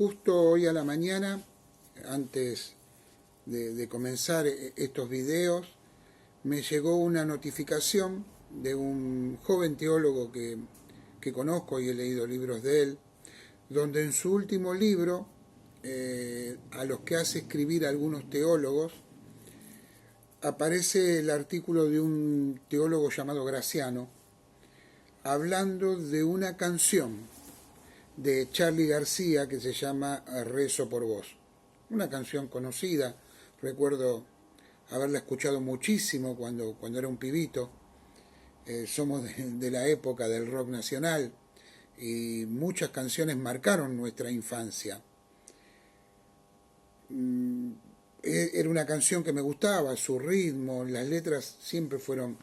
justo hoy a la mañana, antes de comenzar estos videos, me llegó una notificación de un joven teólogo que conozco y he leído libros de él, donde en su último libro, a los que hace escribir algunos teólogos, aparece el artículo de un teólogo llamado Graciano, hablando de una canción de Charly García que se llama Rezo por Vos. Una canción conocida, recuerdo haberla escuchado muchísimo cuando era un pibito. Somos de la época del rock nacional y muchas canciones marcaron nuestra infancia. Era una canción que me gustaba, su ritmo, las letras siempre fueron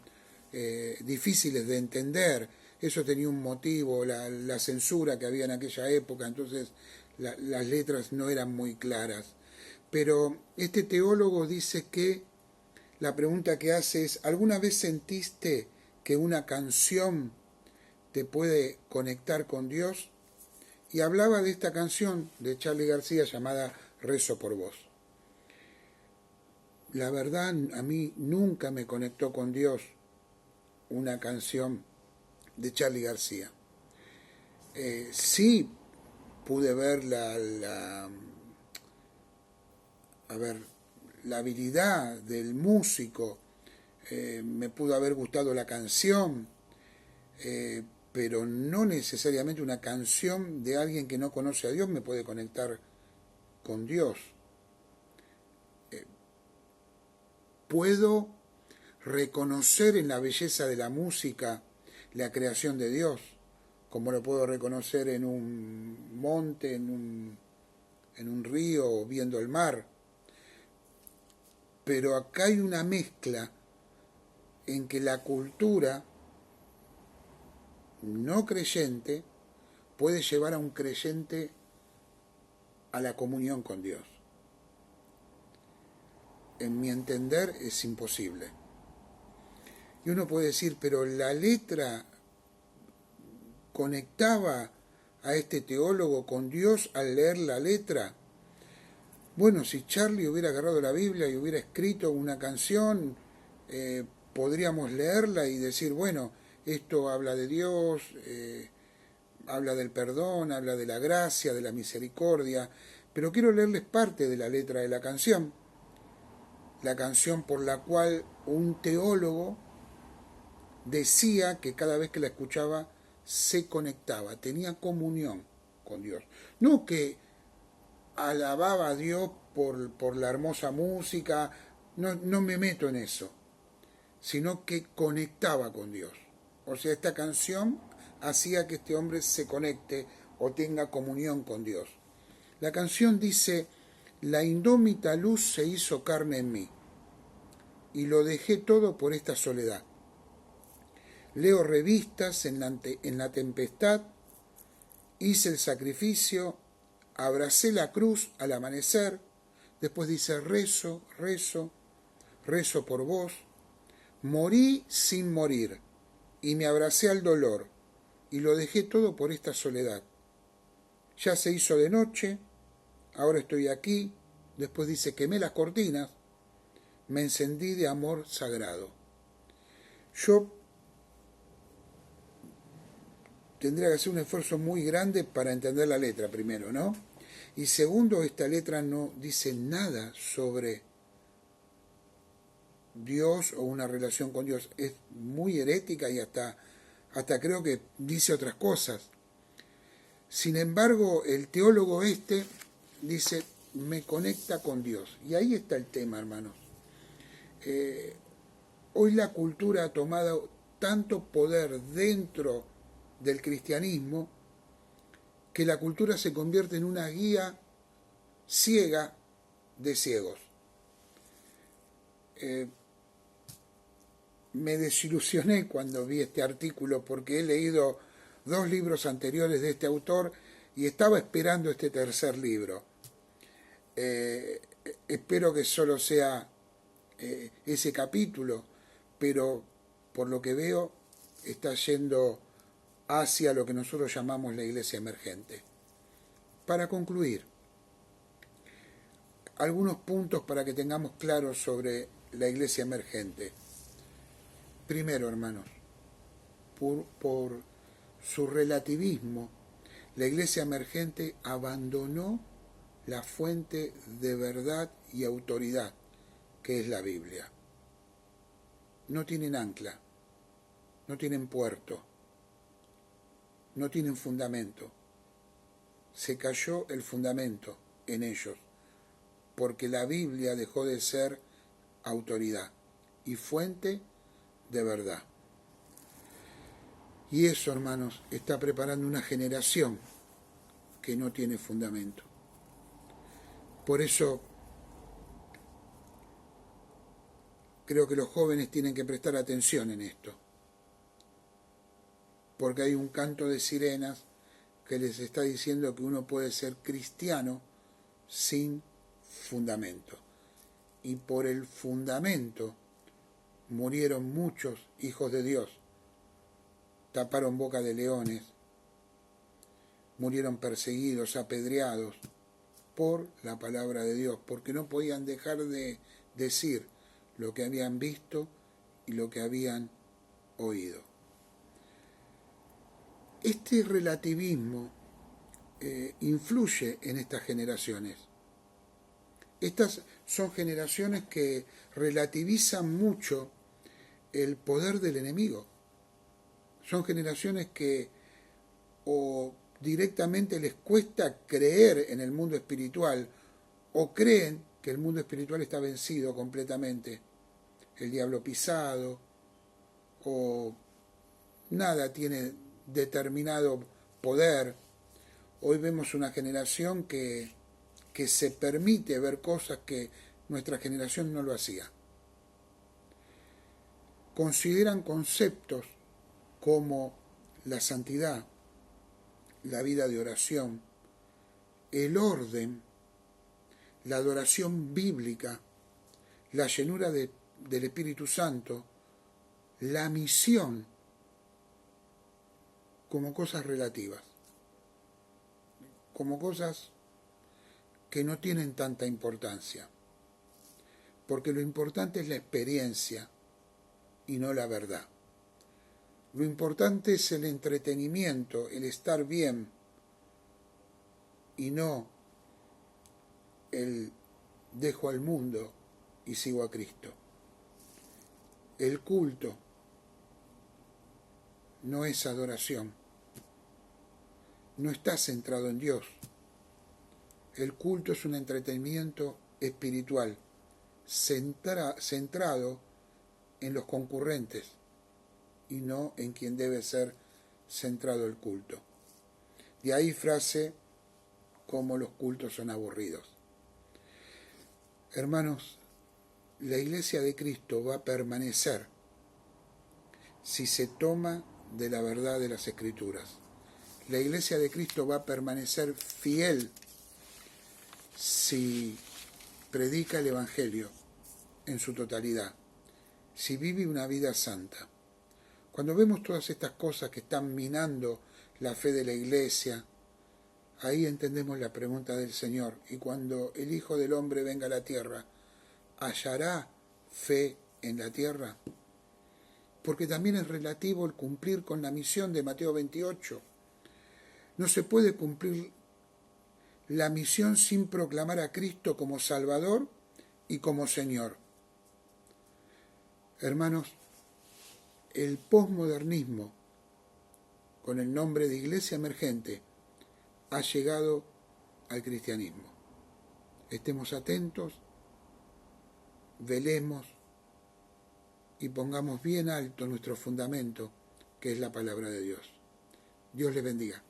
difíciles de entender. Eso tenía un motivo, la censura que había en aquella época, entonces las letras no eran muy claras. Pero este teólogo dice que la pregunta que hace es, ¿alguna vez sentiste que una canción te puede conectar con Dios? Y hablaba de esta canción de Charly García llamada Rezo por Vos. La verdad, a mí nunca me conectó con Dios una canción de Charly García. Sí pude ver la habilidad del músico, me pudo haber gustado la canción, pero no necesariamente una canción de alguien que no conoce a Dios me puede conectar con Dios. Puedo reconocer en la belleza de la música la creación de Dios, como lo puedo reconocer en un monte, en un río o viendo el mar. Pero acá hay una mezcla en que la cultura no creyente puede llevar a un creyente a la comunión con Dios. En mi entender es imposible. Y uno puede decir, pero la letra conectaba a este teólogo con Dios al leer la letra. Bueno, si Charly hubiera agarrado la Biblia y hubiera escrito una canción, podríamos leerla y decir, bueno, esto habla de Dios, habla del perdón, habla de la gracia, de la misericordia, pero quiero leerles parte de la letra de la canción por la cual un teólogo decía que cada vez que la escuchaba se conectaba, tenía comunión con Dios. No que alababa a Dios por la hermosa música, no me meto en eso, sino que conectaba con Dios. O sea, esta canción hacía que este hombre se conecte o tenga comunión con Dios. La canción dice, la indómita luz se hizo carne en mí, y lo dejé todo por esta soledad. Leo revistas en la tempestad, hice el sacrificio, abracé la cruz al amanecer, después dice rezo, rezo, rezo por vos, morí sin morir, y me abracé al dolor, y lo dejé todo por esta soledad. Ya se hizo de noche, ahora estoy aquí, después dice quemé las cortinas, me encendí de amor sagrado. Yo tendría que hacer un esfuerzo muy grande para entender la letra primero, ¿no? Y segundo, esta letra no dice nada sobre Dios o una relación con Dios. Es muy herética y hasta creo que dice otras cosas. Sin embargo, el teólogo dice, me conecta con Dios. Y ahí está el tema, hermanos. Hoy la cultura ha tomado tanto poder dentro del cristianismo que la cultura se convierte en una guía ciega de ciegos. Me desilusioné cuando vi este artículo porque he leído 2 libros anteriores de este autor y estaba esperando este tercer libro. Espero que solo sea ese capítulo, pero por lo que veo está yendo hacia lo que nosotros llamamos la iglesia emergente. Para concluir, algunos puntos para que tengamos claros sobre la iglesia emergente. Primero, hermanos, por su relativismo, la iglesia emergente abandonó la fuente de verdad y autoridad, que es la Biblia. No tienen ancla, no tienen puerto, no tienen fundamento. Se cayó el fundamento en ellos, porque la Biblia dejó de ser autoridad y fuente de verdad. Y eso, hermanos, está preparando una generación que no tiene fundamento. Por eso creo que los jóvenes tienen que prestar atención en esto, porque hay un canto de sirenas que les está diciendo que uno puede ser cristiano sin fundamento. Y por el fundamento murieron muchos hijos de Dios, taparon boca de leones, murieron perseguidos, apedreados por la palabra de Dios, porque no podían dejar de decir lo que habían visto y lo que habían oído. Este relativismo influye en estas generaciones. Estas son generaciones que relativizan mucho el poder del enemigo. Son generaciones que o directamente les cuesta creer en el mundo espiritual o creen que el mundo espiritual está vencido completamente, el diablo pisado, o nada tiene determinado poder. Hoy vemos una generación que se permite ver cosas que nuestra generación no lo hacía. Consideran conceptos como la santidad, la vida de oración, el orden, la adoración bíblica, la llenura del Espíritu Santo, la misión, como cosas relativas, como cosas que no tienen tanta importancia, porque lo importante es la experiencia y no la verdad. Lo importante es el entretenimiento, el estar bien, y no el dejo al mundo y sigo a Cristo. El culto no es adoración, no está centrado en Dios. El culto es un entretenimiento espiritual, centrado en los concurrentes y no en quien debe ser centrado el culto. De ahí frase como los cultos son aburridos. Hermanos, la iglesia de Cristo va a permanecer si se toma de la verdad de las Escrituras. La iglesia de Cristo va a permanecer fiel si predica el Evangelio en su totalidad, si vive una vida santa. Cuando vemos todas estas cosas que están minando la fe de la iglesia, ahí entendemos la pregunta del Señor. Y cuando el Hijo del Hombre venga a la tierra, ¿hallará fe en la tierra? Porque también es relativo el cumplir con la misión de Mateo 28. No se puede cumplir la misión sin proclamar a Cristo como Salvador y como Señor. Hermanos, el posmodernismo, con el nombre de Iglesia Emergente, ha llegado al cristianismo. Estemos atentos, velemos y pongamos bien alto nuestro fundamento, que es la palabra de Dios. Dios les bendiga.